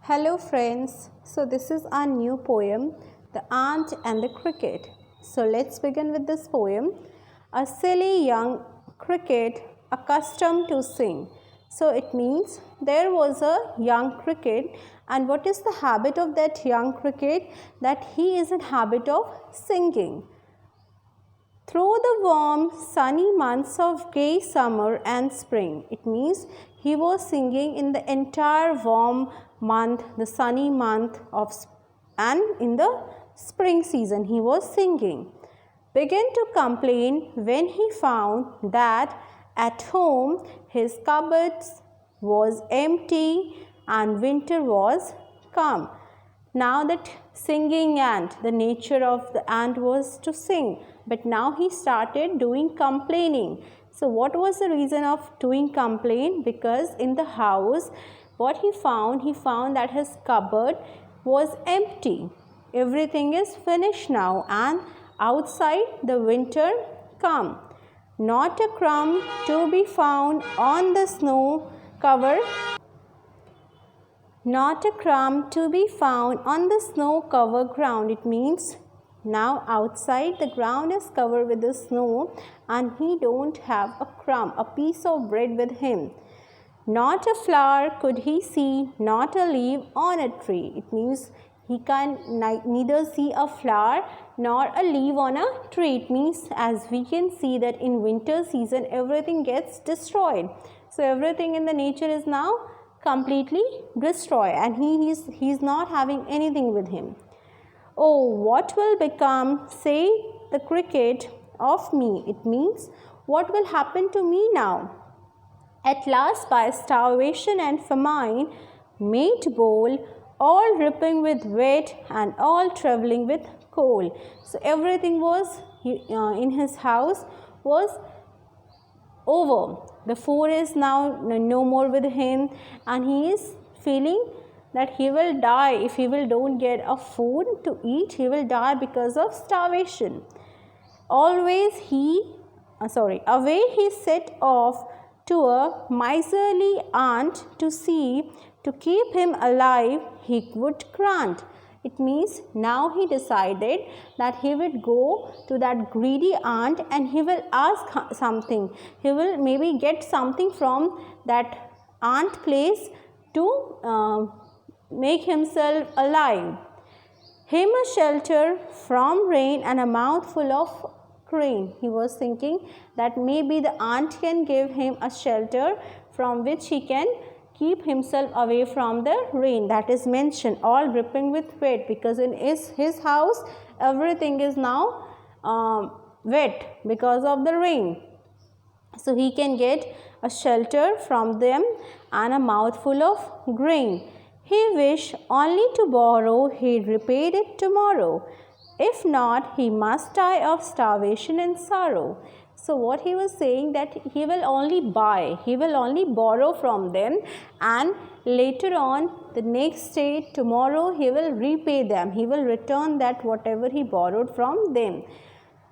Hello friends, so this is our new poem, The Ant and the Cricket. So let's begin with this poem. A silly young cricket accustomed to sing. So it means there was a young cricket, and what is the habit of that young cricket? That he is in habit of singing. Through the warm, sunny months of gay summer and spring. It means he was singing in the entire warm month, the sunny month of and in the spring season he was singing. Began to complain when he found that at home his cupboards was empty and winter was come. Now that singing ant, the nature of the ant was to sing, but now he started doing complaining. So what was the reason of doing complaint? Because in the house, what he found that his cupboard was empty. Everything is finished now, and outside the winter come. Not a crumb to be found on the snow cover. Not a crumb to be found on the snow-covered ground. It means now outside the ground is covered with the snow and he don't have a crumb, a piece of bread with him. Not a flower could he see, not a leaf on a tree. It means he can neither see a flower nor a leaf on a tree. It means as we can see that in winter season everything gets destroyed. So everything in the nature is now completely destroyed and he is not having anything with him. Oh, what will become, say the cricket, of me? It means what will happen to me now? At last by starvation and famine, made bold, all dripping with wet and all travelling with cold. So everything was in his house was over. The food is now no more with him and he is feeling that he will die if he don't get a food to eat. He will die because of starvation. Always away he set off to a miserly ant to see, to keep him alive he would grant. It means now he decided that he would go to that greedy ant and he will ask something. He will maybe get something from that ant place to make himself alive. Him a shelter from rain and a mouthful of grain. He was thinking that maybe the ant can give him a shelter from which he can keep himself away from the rain. That is mentioned, all dripping with wet, because in his house everything is now wet because of the rain. So he can get a shelter from them and a mouthful of grain. He wished only to borrow, he repaid it tomorrow. If not, he must die of starvation and sorrow. So what he was saying, that he will only buy, he will only borrow from them, and later on the next day, tomorrow, he will repay them. He will return that whatever he borrowed from them.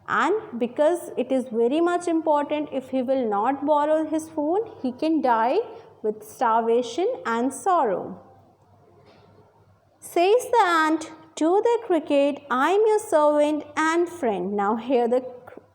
And because it is very much important, if he will not borrow his food, he can die with starvation and sorrow. Says the ant to the cricket, I am your servant and friend. Now here the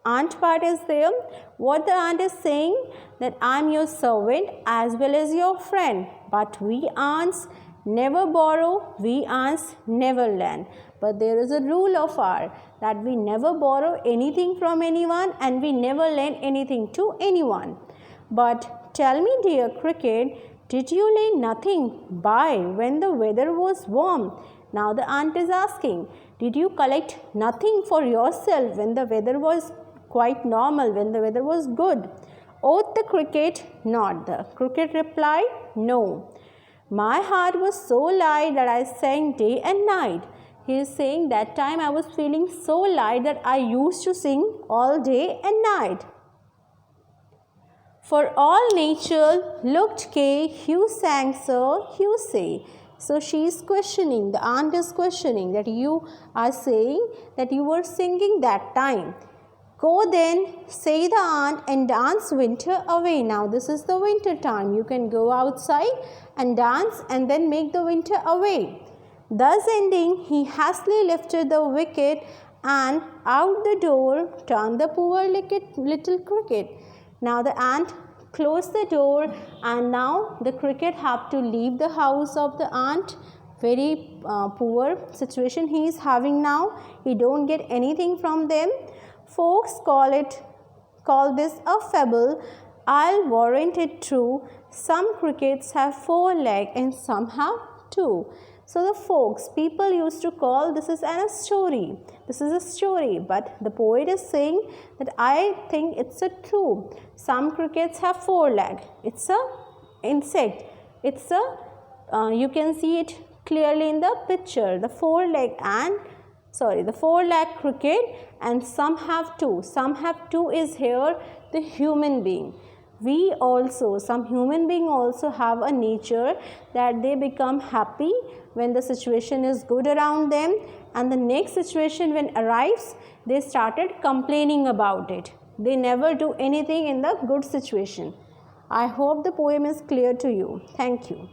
ant part is there. What the ant is saying, that I am your servant as well as your friend. But we ants never borrow, we ants never lend. But there is a rule of ours that we never borrow anything from anyone and we never lend anything to anyone. But tell me, dear cricket, did you lay nothing by when the weather was warm? Now the ant is asking, did you collect nothing for yourself when the weather was quite normal, when the weather was good? Oath the cricket, not. The cricket replied, no. My heart was so light that I sang day and night. He is saying that time I was feeling so light that I used to sing all day and night. For all nature looked gay, Hugh sang so, Hugh say. So she is questioning, the ant is questioning that you are saying that you were singing that time. Go then, say the ant, and dance winter away. Now this is the winter time. You can go outside and dance and then make the winter away. Thus ending, he hastily lifted the wicket and out the door turned the poor little cricket. Now the ant closed the door and now the cricket have to leave the house of the ant. Very poor situation he is having now. He don't get anything from them. Folks call this a fable. I'll warrant it true. Some crickets have 4 legs and some have 2. So the folks, people used to call this is a story. This is a story, but the poet is saying that I think it's a true. Some crickets have 4 legs. It's a insect. It's a you can see it clearly in the picture. The 4-leg cricket, and some have 2. Some have 2 is here the human being. We also, some human being also have a nature that they become happy when the situation is good around them, and the next situation when arrives, they started complaining about it. They never do anything in the good situation. I hope the poem is clear to you. Thank you.